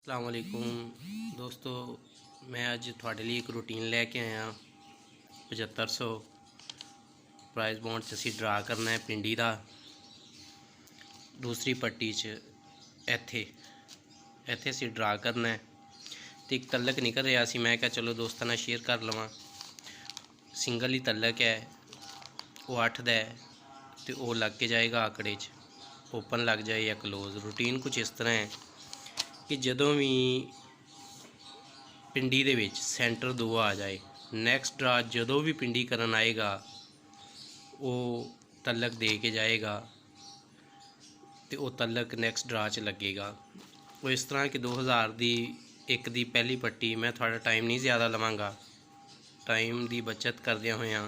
अस्सलाम वालेकुम दोस्तों, मैं अज थोड़े लिए एक रूटीन लैके आया 7500 प्राइस बॉन्ड च असी ड्रा करना है पिंडी का दूसरी पट्टी च इत्थे असी ड्रा करना है। तो एक तलक निकल रहा सी, मैं क्या चलो दोस्तों नाल शेयर कर लवां। सिंगल ही तलक है, वो 8 दा है तो वो लग के जाएगा आंकड़े च, ओपन लग जाए या क्लोज। रूटीन कुछ इस तरह है कि जदों भी पिंडी दे विच सेंटर 2 आ जाए, नैक्सट ड्रा जदों भी पिंडी करन आएगा वो तलक दे के जाएगा तो वो तलक नैक्सट ड्रा च लगेगा। वो इस तरह कि 2000 दी एक दी पहली पट्टी, मैं थोड़ा टाइम नहीं ज़्यादा लवांगा, टाइम दी बचत करदे होया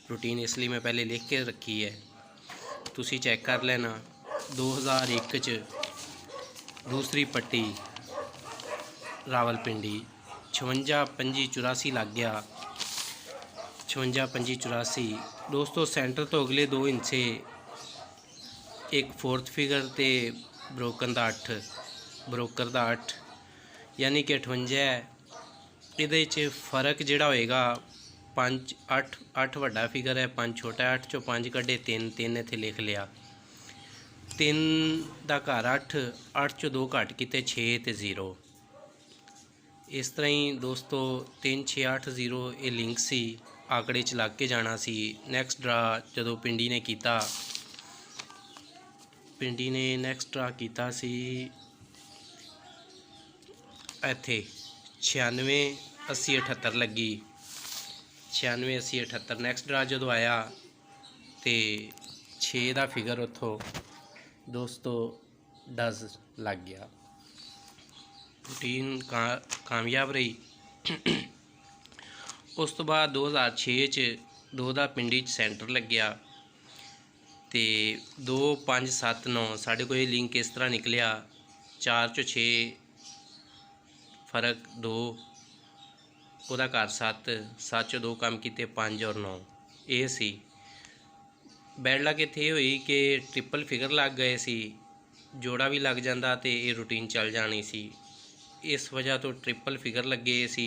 रूटीन इसलिए मैं पहले लिख के रखी है, तुसी चेक कर लेना। 2001 च दूसरी पट्टी रावलपिंडी 56 25 84 लग गया। 56 25 84 दोस्तों, सेंटर तो अगले 2 हिस्से, एक फोर्थ फिगर तो ब्रोकन का 8 ब्रोकर का 8 यानी कि 58 है। ये फर्क जोड़ा होएगा 5 8 8 वड्डा फिगर है, 5 छोटा है। 8 चो 5 कढ़े 3 3 इत्थे लिख लिया। 3 का घर 8 8 चो 2 घट किते 6 तो 0। इस तरह ही दोस्तों 3 6 8 0 ये लिंक सी, आंकड़े च लग के जाना सी। नैक्सट ड्रा जो पिंडी ने किया, पिंडी ने नैक्सट ड्रा किया सी इत्थे 96 80 78 लगी। 96 80 78 नैक्सट ड्रा जो आया तो 6 का फिगर उतों दोस्तों डज लग गया। रूटीन कामयाब रही। उस तो बाद 2006 च 2 का पिंडी च सेंटर लग गया तो 2 5 7 9 साढ़े को ये लिंक इस तरह निकलिया। 4 चो 6 फर्क 2, वह घर 7 7 चो 2 काम किए 5 और 9 ये सी। बैड लग इत्थे हुई कि ट्रिपल फिगर लग गए सी, जोड़ा भी लग जाता तो ये रूटीन चल जानी सी। इस वजह तो ट्रिपल फिगर लगे सी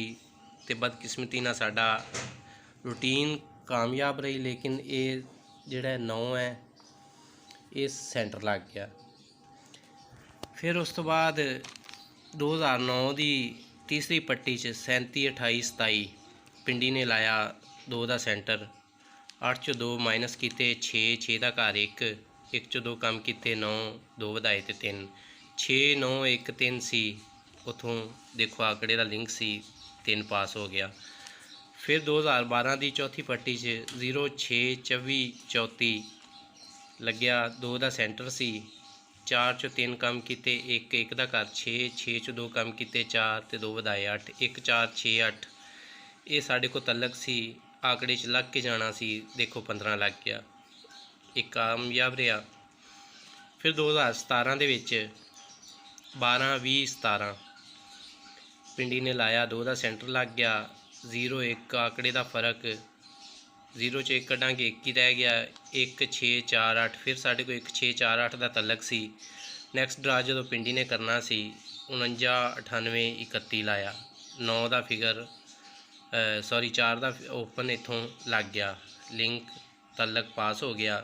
ते बदकिस्मती ना साडा रूटीन कामयाब रही, लेकिन ये जिहड़ा 9 है ये सेंटर लग गया। फिर उस तो बाद 2009 की तीसरी पट्टी च 37 28 27 पिंडी ने लाया 2 का सेंटर। 8 चो 2 माइनस किते 6 6 का घर 1 1 चो 2 कम किते 9 2 वधाए तो 3 6 9 1 3 सी। उतों देखो आंकड़े का लिंक सी, 3 पास हो गया। फिर 2012 की चौथी पट्टी च 0 6 24 34 लग्या 2 का सेंटर सी। 4 चो 3 कम किते 1 1 का घर 6 6 चो 2 कम किते 4 तो 2 वधाए 8 1 4 6 8 ये साढ़े को तलक सी, आंकड़े च लग के जाना सी। देखो 15 लग गया, एक कामयाब रहा। फिर 2017 के 12 20 17 पिंडी ने लाया 2 का सेंटर लग गया। 0 1 आंकड़े का फर्क, 0 च 1 कढ़ा के 1 ही रह गया। 1 6 4 8 फिर साढ़े को 1 6 4 8 का तलक सी। नैक्सट ड्रा जो पिंडी ने करना सी 49 98 31 लाया। 9 का फिगर सॉरी 4 का ओपन इतों लग गया, लिंक तलक पास हो गया।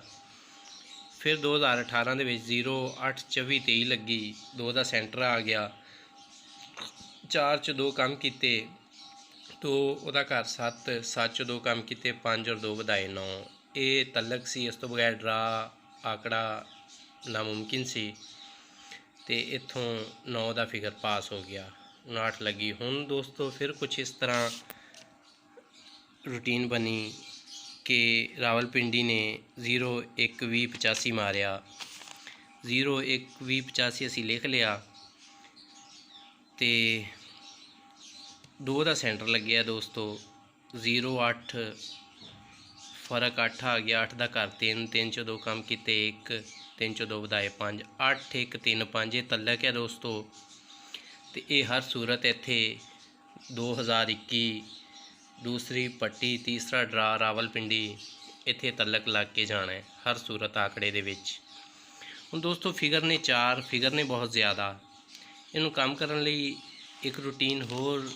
फिर 2018 के 0 8 24 23 लगी, 2 का सेंटर आ गया। 4 चो 2 कम किते तो वह घर 7 7 चो 2 कम किते 5 और 2 वधाए 9 ये तलक सी। इस तो बगैर ड्रा आंकड़ा नामुमकिन सी ते इत्थों 9 का फिगर पास हो गया, 59 लगी। हुण दोस्तों फिर कुछ इस तरह रूटीन बनी कि रावलपिंडी ने 0 1 20 85 मारिया। 0 1 20 85 असी लिख लिया तो 2 का सेंटर लग्या दोस्तों। 0 8 फर्क 8 आ गया। 8 का घर 3 3 चो 2 कम किते 1 3 चो 2 वधाए 5 8 1 3 5 ये तलक है दोस्तों। तो ये हर सूरत इत्थे 2021 दूसरी पट्टी तीसरा ड्रा रावलपिंडी इत्थे तलक लग के जाना है हर सूरत आंकड़े दे विच। हुण दोस्तों फिगर ने 4 फिगर ने बहुत ज़्यादा, ਇਹਨੂੰ ਕੰਮ ਕਰਨ ਲਈ ਇੱਕ ਰੂਟੀਨ ਹੋਰ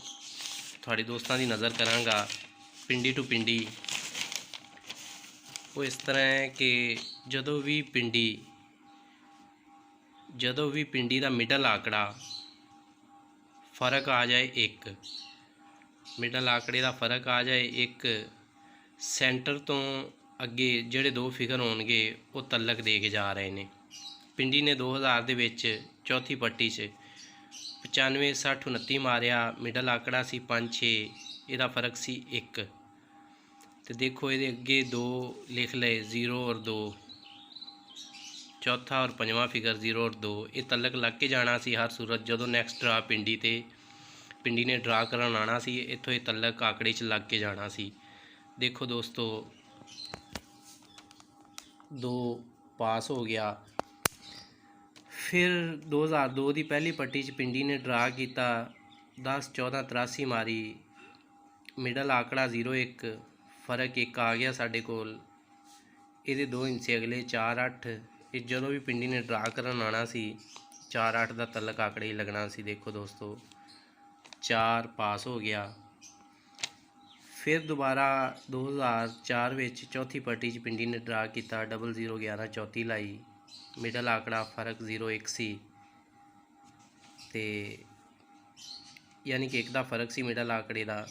ਤੁਹਾਡੇ ਦੋਸਤਾਂ ਦੀ ਨਜ਼ਰ ਕਰਾਂਗਾ, ਪਿੰਡੀ ਟੂ ਪਿੰਡੀ। ਉਹ ਇਸ ਤਰ੍ਹਾਂ ਹੈ ਕਿ ਜਦੋਂ ਵੀ ਪਿੰਡੀ ਦਾ ਮਿਡਲ ਆંકੜਾ फ़र्क आ जाए एक, मिडल आंकड़े का फ़र्क आ जाए एक, सेंटर तो अगे ਜਿਹੜੇ दो फिगर होणगे वो तलक दे के जा रहे हैं। पिंडी ने 2000 ਦੇ ਵਿੱਚ चौथी पट्टी 'ਚ 95 60 29 मारिया, मिडल आंकड़ा सी 5 6, ਇਹਦਾ फ़र्क सी 1। तो देखो ये अगे 2 लिख ले, 0 और 2, चौथा और पंजवां फिगर 0 और 2, ये तलक लग के जाना सी हर सूरत। जो नैक्सट ड्रा पिंडी ने ड्रा करन आना सी, इत्थों ये तलक आंकड़े च लग के जाना सी। देखो दोस्तों 2 पास हो गया। फिर 2002 की पहली पट्टी च पिंडी ने ड्रा किया, 10 14 83 मारी, मिडल आंकड़ा 0 1, फ़र्क 1 आ गया साढ़े कोल। ये 2 हिस्से अगले 4 8, ये जो भी पिंडी ने ड्रा करन आना सी 4 8 का तलक आंकड़े ही लगना सी। देखो दोस्तों 4 पास हो गया। फिर दोबारा 2004 ਵਿੱਚ चौथी पट्टी च पिंडी ने ड्रा किया, 00 11 34 लाई, मिडल आंकड़ा फ़र्क 0 1 सी, ते यानी कि 1 का फ़र्क सी मिडल आंकड़े का।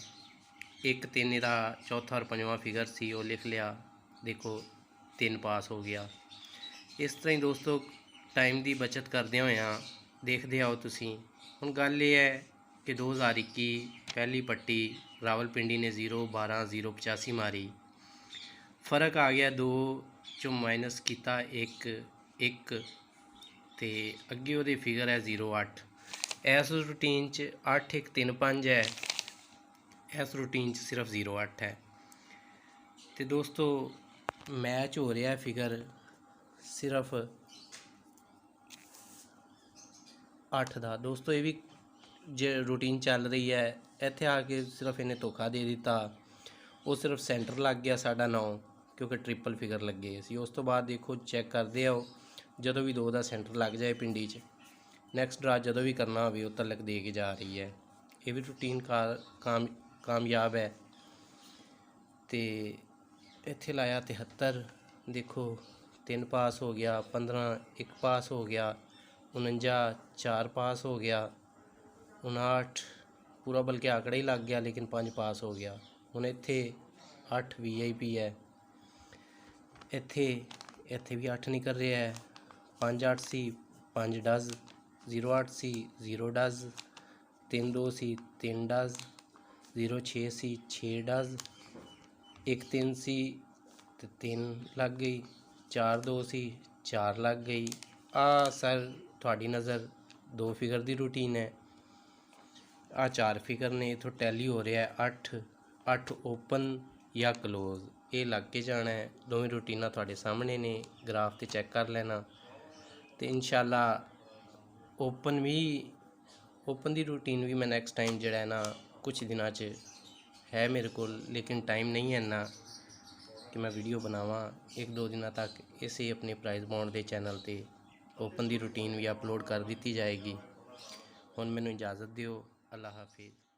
1 3 ਇਹਦਾ चौथा और पंजवां फिगर सी, वो लिख लिया। देखो 3 पास हो गया। इस तरह ही दोस्तों टाइम की बचत करदे होया देखते आओ तुसीं। हुण गल ये है कि 2021 पहली पट्टी रावलपिंडी ने 0 12 0 85 मारी, फ़र्क आ गया 2 चो माइनस किया 1 1, तो अगे वो फिगर है 0 8। इस रूटीन च 8 1 3 5 है, इस रूटीन च सिर्फ 0 8 है। तो दोस्तों मैच हो रहा है फिगर सिर्फ 8 का। दोस्तों ये भी जो रूटीन चल रही है, इत्थे आके सिर्फ इन्हें धोखा दे दिता, वो सिर्फ सेंटर लग गया साढ़ा 9, क्योंकि ट्रिपल फिगर लगे सी। उस तो बाद देखो चैक करते आओ, जो भी 2 का सेंटर लग जाए पिंडी च, नैक्सट ड्रा जो भी करना हो वो तलक दे के जा रही है। ये भी रूटीन कामयाब है। तो इत्थे लाया 73, देखो 3 पास हो गया, 15 1 पास हो गया, 49 4 पास हो गया, 59 पूरा बल्कि आंकड़ा ही लग गया, लेकिन 5 पास हो गया। हुण इत्थे 8 VIP है, इत्थे भी 8 निकल रहा है। 5 8 सी 5 डज, 0 8 सी 0 डज, 3 2 सी 3 डज, 0 6 सी 6 डज, 1 3 सी तो 3 लग गई, 4 2 सी 4 लग गई। सर थोड़ी नज़र 2 फिगर की रूटीन है, 4 फिगर ने, इथों टैली हो रहा है 8 8 ओपन या क्लोज, ये लग के जाना है। दोवें रूटीना थोड़े सामने ने, ग्राफ से चैक कर लेना। तो इंशाअल्लाह ओपन की रूटीन भी मैं नैक्सट टाइम जो है ना कुछ दिनों च है मेरे को, लेकिन टाइम नहीं है इन्ना कि मैं वीडियो बनावा। 1 2 दिनों तक इसे अपने प्राइज बॉन्ड के चैनल पर ओपन की रूटीन भी अपलोड कर दी जाएगी। हुण मैनूं इजाज़त दिओ। अल्लाह हाफिज़।